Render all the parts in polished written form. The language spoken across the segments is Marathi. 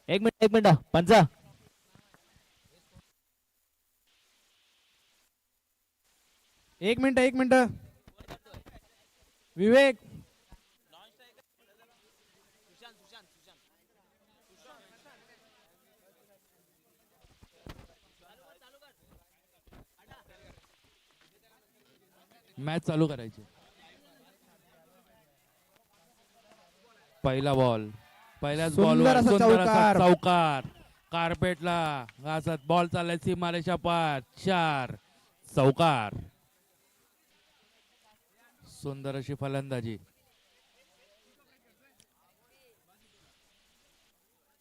एक मिनिट पंचा. एक मिनिट विवेक. मॅच चालू करायची. पहिला बॉल, पहिल्याच सुंदर बॉलवर असा सुंदर असा चौकार. चौकार. कार्पेटला घासत बॉल चाललाय सीमारेषा पार. 4 चौकार. सुंदर अशी फलंदाजी.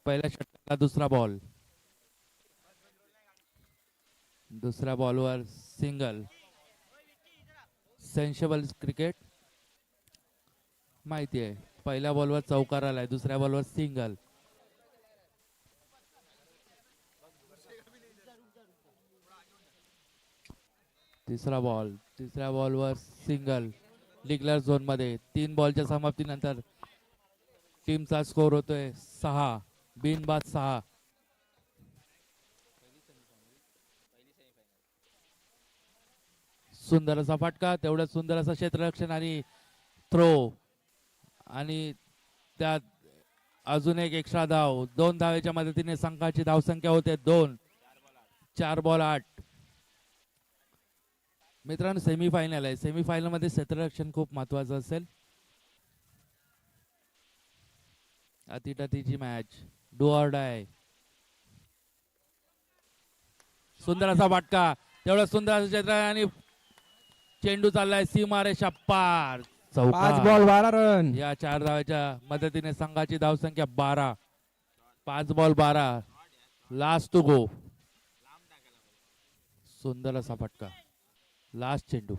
पहिल्या षटकाला दुसरा बॉल, दुसऱ्या बॉलवर सिंगल. सेन्शेबल क्रिकेट माहिती आहे. पहिल्या बॉलवर चौकार आलाय, दुसऱ्या बॉलवर सिंगल. तिसरा बॉल, तिसऱ्या बॉलवर सिंगल. डिक्लेअर झोन मध्ये 3 बॉलच्या समाप्तीनंतर टीमचा स्कोर होतोय 6. बिनबाद 6. सुंदर असा फटका, तेवढं सुंदर असं क्षेत्ररक्षण आणि थ्रो. आणि त्यात अजून एक एक्स्ट्रा धाव. 2 धावेच्या मदतीने संघाची धावसंख्या होते 2. 4 बॉल 8. मित्रांनो सेमीफायनल आहे. सेमीफायनल मध्ये क्षेत्ररक्षण खूप महत्वाचं असेल. अतिटतीची मॅच, डू ऑर डाय. सुंदर असा फटका, तेवढं सुंदर असं क्षेत्र आणि चेंडू चाललाय सीमारेषा पार. 5 बॉल 12 रन. या 4 धावेच्या मदतीने संघाची धावसंख्या 12. 5 बॉल 12. लास्ट टू गो. सुंदर असा फटका, लास्ट चेंडू.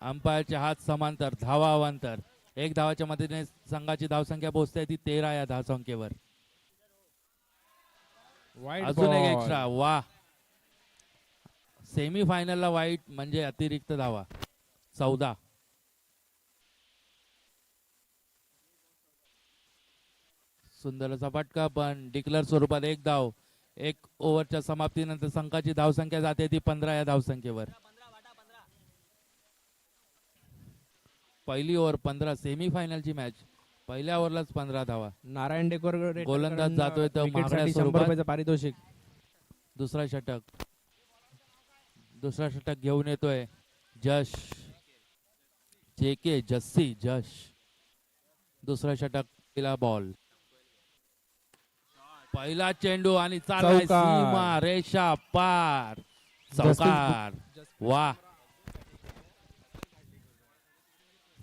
अंपायरचे हात समांतर, धावा अवांतर. 1 धावाच्या मदतीने संघाची धावसंख्या पोहोचते ती 13 या धावसंख्येवर. अजून एक एक्स्ट्रा. वा, सेमीफायनलला वाईट म्हणजे अतिरिक्त धावा 14. सुंदर असा फटका, पण डिक्लेअर स्वरूपात 1 धाव. 1 ओव्हरच्या समाप्तीनंतर संघाची धावसंख्या जाते ती 15 या धावसंख्येवर. पहिली ओव्हर 15. सेमीफायनलची मॅच, पहिल्या ओव्हरलाच 15 धावा. नारायण डेकोर गोलंदाज जातोय तर महागड्या 100 स्वरूपात. रुपयाचं पारितोषिक. दुसरा षटक घेऊन येतोय जश. JK जस्सी जश. दुसरा षटक, पहिला बॉल, पहिला चेंडू आणि चाललाय सीमा रेषा पार. चौकार. वा,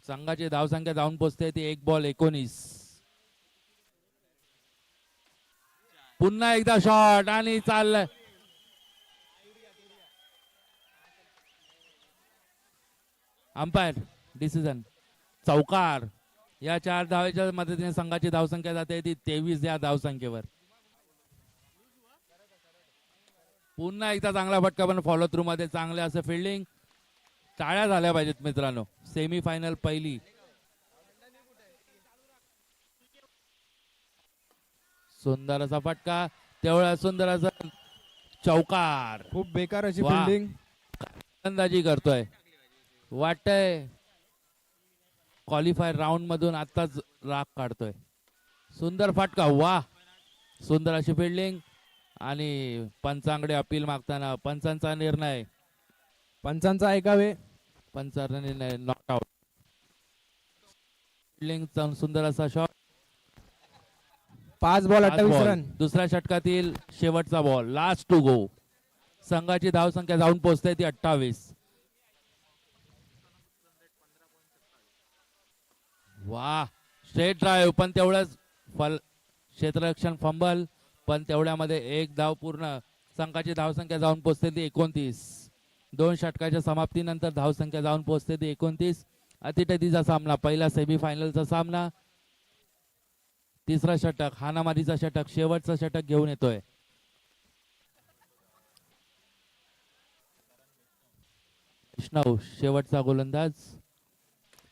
संघाची धावसंख्या जाऊन पोहोचते ती 1 बॉल 19. पुन्हा एकदा शॉट आणि चाललंय. अंपायर डिसिजन चौकार. या 4 धावेच्या मदतीने संघाची धावसंख्या जाते ती 23 या धावसंख्येवर. पुन्हा एकदा चांगला फटका, पण फॉलो थ्रू मध्ये चांगले असं फिल्डिंग. टाळ्या झाल्या पाहिजेत मित्रांनो. सेमीफायनल पहिली. सुंदर असा फटका, तेवढा सुंदर असा चौकार. खूप बेकार अशी फिल्डिंग. अंदाजी करतोय, वाटतंय क्वालिफायर राऊंड मधून आताच राग काढतोय. सुंदर फटका. वा, सुंदर अशी फिल्डिंग. आणि पंचांकडे अपील मागताना पंचांचा निर्णय. पंचांचा ऐकावे. पंचांचा निर्णय नॉट आउट. फिल्डिंग सुंदर असा शॉट. 5 ball 28 run. दुसऱ्या षटकातील शेवटचा बॉल, लास्ट टू गो. संघाची धावसंख्या जाऊन पोहोचते ती 28. वा, स्ट्रेट ड्राईव्ह, पण तेवढंच क्षेत्ररक्षण फंबल, पण तेवढ्यामध्ये 1 धाव पूर्ण. संघाची धावसंख्या जाऊन पोहोचते ती 29. 2 षटकाच्या समाप्तीनंतर धावसंख्या जाऊन पोहोचते ती 29. अतिटतीचा सामना, पहिला सेमीफायनलचा सामना. तिसरा षटक, हानामारीचा षटक, शेवटचा षटक घेऊन येतोय. वैष्णव शेवटचा गोलंदाज.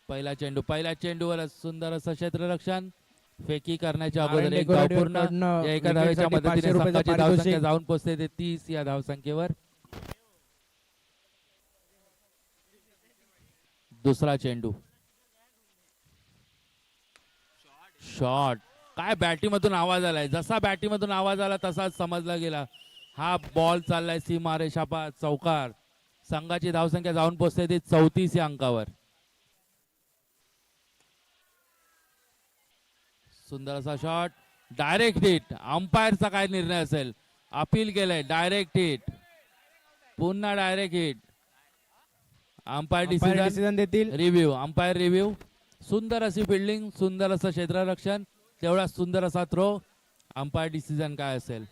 पहिला चेंडूवर सुंदर असं क्षेत्ररक्षण. फेकी करण्याच्या नारायण अगोदर एक धाव डेकोरेटिव्ह पूर्ण. कडनं या एका wicket धावेच्या साठी मदतीने 500 रुपयाचं संघाची धावसंख्या पारितोषिक. जाऊन पोहोचते ते 30 या धावसंख्येवर. दुसरा चेंडू शॉट. काय बॅटीमधून आवाज आलाय, जसा बॅटीमधून आवाज आला तसाच समजला गेला. हा बॉल चाललाय सीमारेषा चौकार. संघाची धावसंख्या जाऊन पोहोचते ती 34 या अंकावर. सुंदर असा शॉट, डायरेक्ट हिट. अंपायरचा काय निर्णय असेल, अपील केलंय, डायरेक्ट हिट, पुन्हा direct hit. Umpire decision decision देतील. Review, umpire review. सुंदर अशी फिल्डिंग, सुंदर असं क्षेत्ररक्षण, तेवढा सुंदर असा थ्रो. अंपायर डिसिजन काय असेल.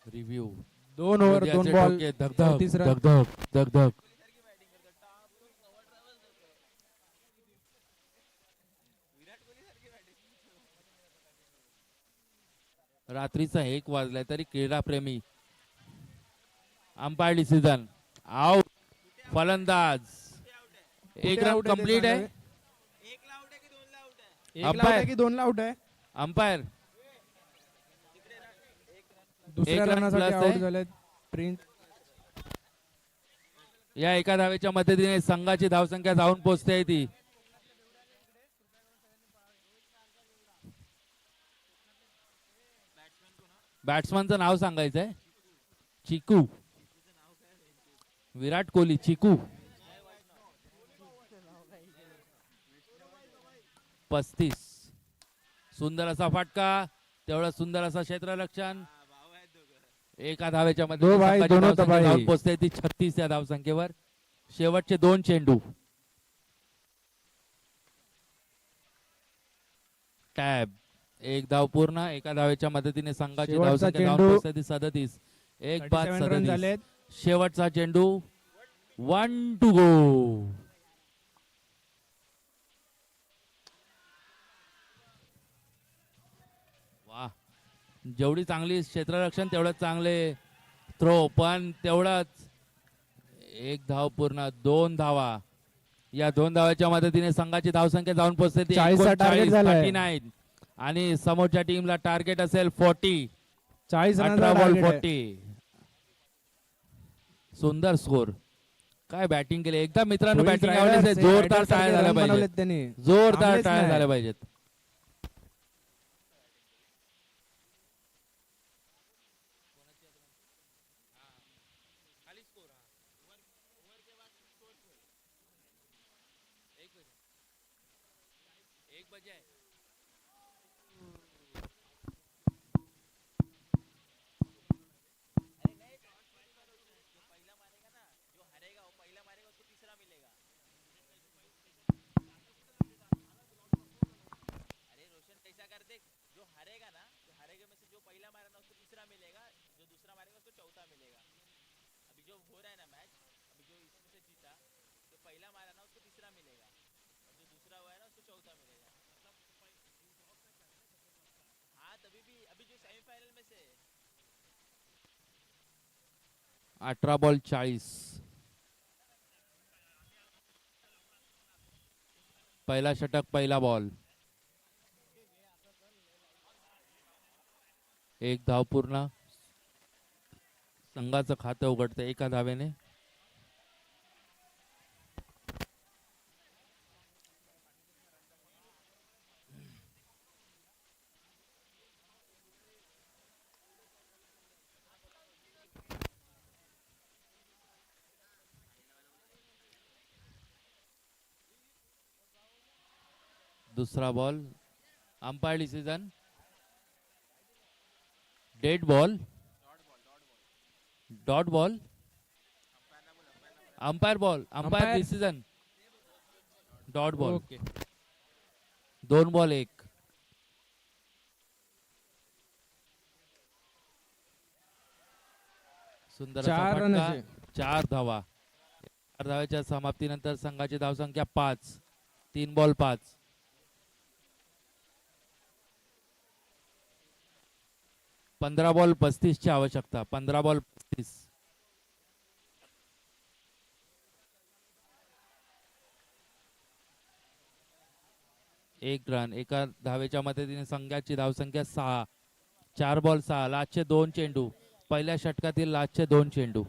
रिव्ह्यू. 2 ओव्हर 2 बॉल धगधग 34 रन. धगधग धगधग. रात्रीचा 1 वाजलाय तरी क्रीडाप्रेमी. Umpire decision out. फलंदाज एक रन out आहे ते कंप्लीट आहे. सांगावे. एक Umpire. लाऊट आहे की 2 लाऊट आहे. अंपायर दुसऱ्या एक run रनासाठी plus आउट आहे. झालेत प्रिन्स. या एका धावेच्या मदतीने संघाची धावसंख्या जाऊन पोहोचते ती. बॅट्समनचं नाव सांगायचंय. चिकू. विराट कोहली. चिकू. 35. सुंदर असा फटका, तेवढा सुंदर असा क्षेत्ररक्षण. एका धावेच्या मध्ये दो भाई, संघाची दोनों धावसंख्या तबाही. जाऊन पोहोचते ती 36 या धावसंख्येवर. शेवटचे 2 चेंडू. टॅब. एक धाव पूर्ण. एका धावेच्या मदतीने संघाची शेवटचा धावसंख्या जाऊन चेंडू. पोहोचते ती 37. एक बाद 37 रन 37. झालेत. शेवटचा चेंडू. 1 टू गो. वा, जेवढी चांगली क्षेत्ररक्षण तेवढंच चांगले थ्रो, पण तेवढंच एक धाव पूर्ण. 2 धावा. या 2 धावाच्या मदतीने संघाची धावसंख्या जाऊन पोहोचते ती 40 चा टार्गेट झालाय. 39. आणि समोरच्या टीमला टार्गेट असेल 40. 40 18 रनचा बॉल टार्गेट आहे. 40. सुंदर स्कोर. काय बॅटिंग केली एकदा मित्रांनो. Twins बॅटिंग Riders आवडली हे जोरदार Riders टाळ्या सारखे झाल्या run पाहिजेत. बनवलेत त्यांनी. जोरदार थांबलेच टाळ्या नाही. झाल्या पाहिजेत. अठरा बॉल 40. पहिला षटक, पहिला बॉल. एक धाव पूर्ण. संघाचं खातं उघडतं एका धावेने. दुसरा ball. Umpire decision dead ball. Dot ball. Umpire ball. Umpire Umpire. Decision dot ball. Okay. 2 ball 1. सुंदर असा 4 रन फटका. असे. 4 धावा. 4 धावेच्या समाप्तीनंतर संघाची धावसंख्या 5. 3 बॉल 5. 15 बॉल 35 ची आवश्यकता. 15 बॉल 35. एक रन. एका धावेच्या मदतीने संघाची धावसंख्या 6. 4 बॉल 6. लास्टचे 2 चेंडू. पहिल्या षटकातील लास्टचे 2 चेंडू.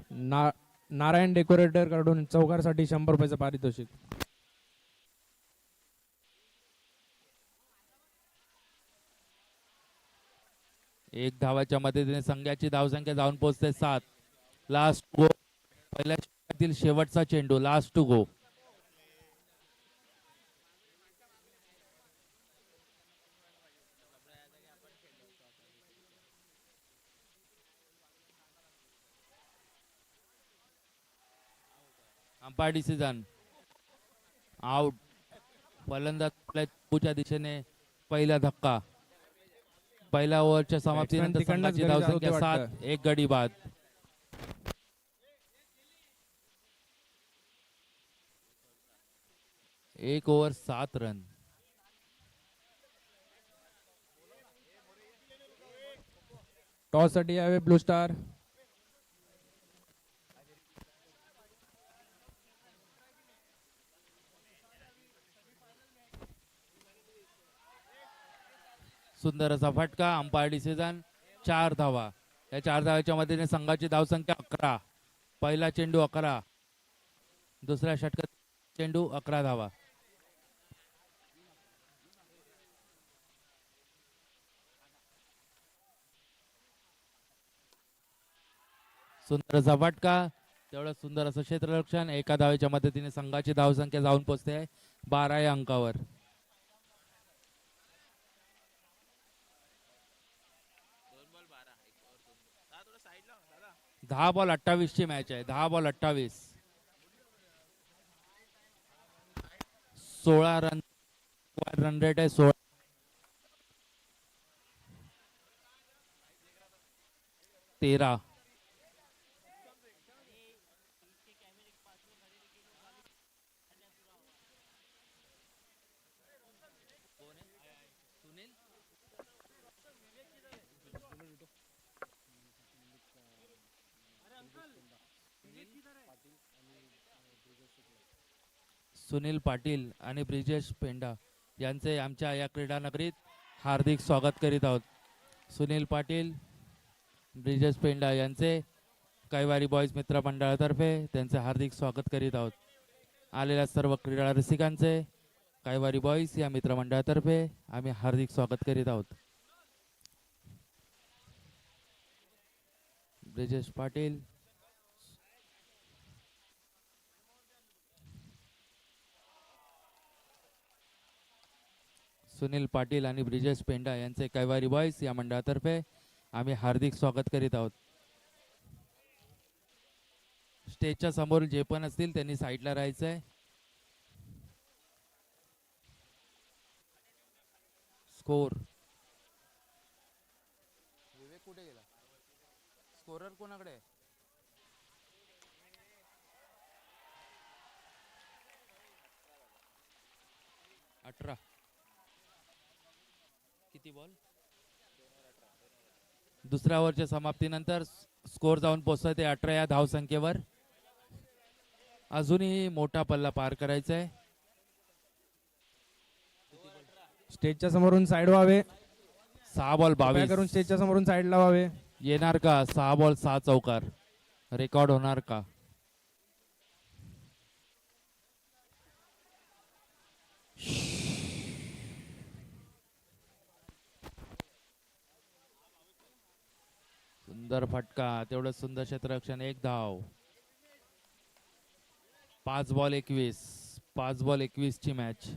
नारायण डेकोरेटर कडून चौकारासाठी 100 रुपयाचं पारितोषिक. एक धावाच्या मदतीने संघाची धावसंख्या जाऊन पोहोचते 7. Last go. पहिल्या षटकातील शेवटचा चेंडू. Last two go. Umpire decision. Out. फलंदाज चेंडूच्या दिशेने पहिला धक्का. पहिल्या ओव्हरच्या समाप्तीनंतर Batsman तिकडनंच संघाची घरी धावसंख्या जाऊ दे 7. वाटतं. एक गडी बाद. एक ओव्हर 7 रन. टॉस साठी यावे ब्लू स्टार. सुंदर असा फटका. Umpire decision. 4 धावा. या 4 धावाच्या मदतीने संघाची धावसंख्या 11. पहिला चेंडू 11. दुसऱ्या षटकात चेंडू 11 धावा. सुंदर असा फटका. तेवढं सुंदर असं क्षेत्ररक्षण. एका धावेच्या मदतीने संघाची धावसंख्या जाऊन पोहोचते 12 या अंकावर. 10 बॉल 28 ची मॅच आहे. 10 बॉल 28. 16 रन रेट आहे. 16. 13. सुनील पाटील आणि ब्रिजेश पेंडा यांचे आमच्या या क्रीडा नगरीत हार्दिक स्वागत करीत आहोत. सुनील पाटील, ब्रिजेश पेंडा यांचे कैवारी बॉईज मित्र मंडळातर्फे त्यांचे हार्दिक स्वागत करीत आहोत. आलेल्या सर्व क्रीडा रसिकांचे कैवारी बॉईज या मित्रमंडळातर्फे आम्ही हार्दिक स्वागत करीत आहोत. ब्रिजेश पाटील, सुनील पाटील आणि ब्रिजेश पेंडा यांचे कैवारी बॉईज या मंडळातर्फे आम्ही हार्दिक स्वागत करीत आहोत. स्टेजच्या समोर जे पण असतील त्यांनी साईडला राहायचंय. स्कोर. विवेक कुठे गेला? स्कोरर कोणाकडे आहे? अठरा. किती बॉल? दुसऱ्या ओव्हरच्या समाप्तीनंतर स्कोर जाऊन पोहोचतोय 18 या धावसंख्येवर. अजूनही मोठा पल्ला पार करायचा आहे. स्टेजच्या समोरून साईड व्हावे. 6 बॉल कृपया 22 करून स्टेजच्या समोरून साईडला व्हावे. येणार का? 6 बॉल 6 चौकार रेकॉर्ड होणार का? सुंदर फटका. तेवढं सुंदर क्षेत्ररक्षण. एक धाव. 5 बॉल 21. 5 बॉल 21 ची मॅच.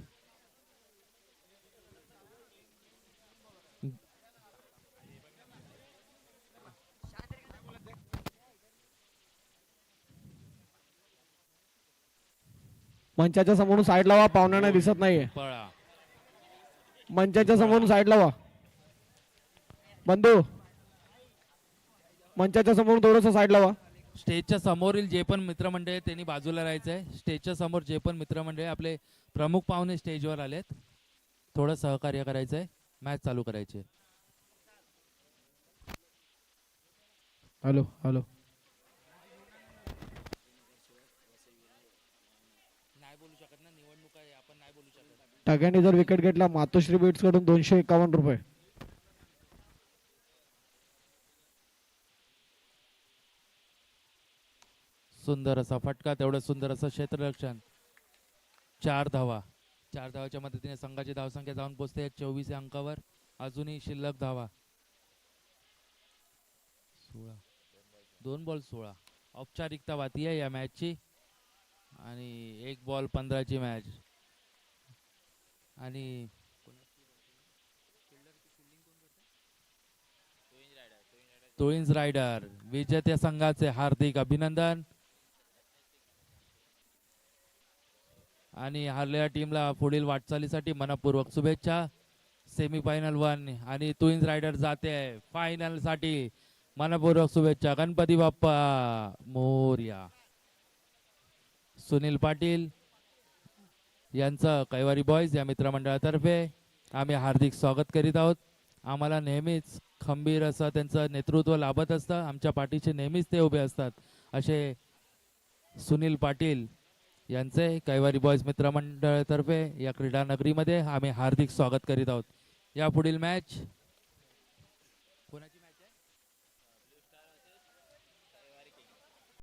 मंचाच्या समोरून साईड लावा. पाहुण्यांना दिसत नाहीये. पळा. मंचाच्या समोरून साईड लावा. बंधू, मंचाच्या समोरून थोडस साईड लावा. स्टेजच्या समोरील जे पण मित्रमंडळ आहे त्यांनी बाजूला राहायचं आहे. स्टेजच्या समोर जे पण मित्रमंडळ आहे, आपले प्रमुख पाहुणे स्टेजवर आलेत, थोडं सहकार्य करायचं आहे, मॅच चालू करायची आहे. Hello hello. नाही बोलू शकत ना, निवडणूक आहे, आपण नाही बोलू शकत. टाक्याने जर विकेट घेतला मातोश्री बीट्स कडून 251 रुपये. सुंदर असा फटका, तेवढं सुंदर असं क्षेत्ररक्षण. 4 धावा, 4 धावाच्या मदतीने संघाची धावसंख्या जाऊन पोहोचते 24 या अंकावर. अजूनही शिल्लक धावा 16, 2 बॉल 16. औपचारिकता बाकी आहे या मॅचची आणि 1 बॉल 15ची मॅच. आणि ट्विन्स रायडर विजेत्या संघाचे हार्दिक अभिनंदन. आणि हारलेल्या टीमला पुढील वाटचालीसाठी मनपूर्वक शुभेच्छा. सेमीफायनल 1 आणि ट्विन्स रायडर जाते फायनल साठी. मनपूर्वक शुभेच्छा. गणपती बाप्पा मोरया. सुनील पाटील यांचं कैवारी बॉयज या मित्रमंडळातर्फे आम्ही हार्दिक स्वागत करीत आहोत. आम्हाला नेहमीच खंबीर असं त्यांचं नेतृत्व लाभत असतं, आमच्या पाठीशी नेहमीच ते उभे असतात. असे सुनील पाटील यांचे कैवारी बॉयज मित्रमंडळातर्फे या क्रीडा नगरीमध्ये आम्ही हार्दिक स्वागत करीत आहोत. या पुढील मॅच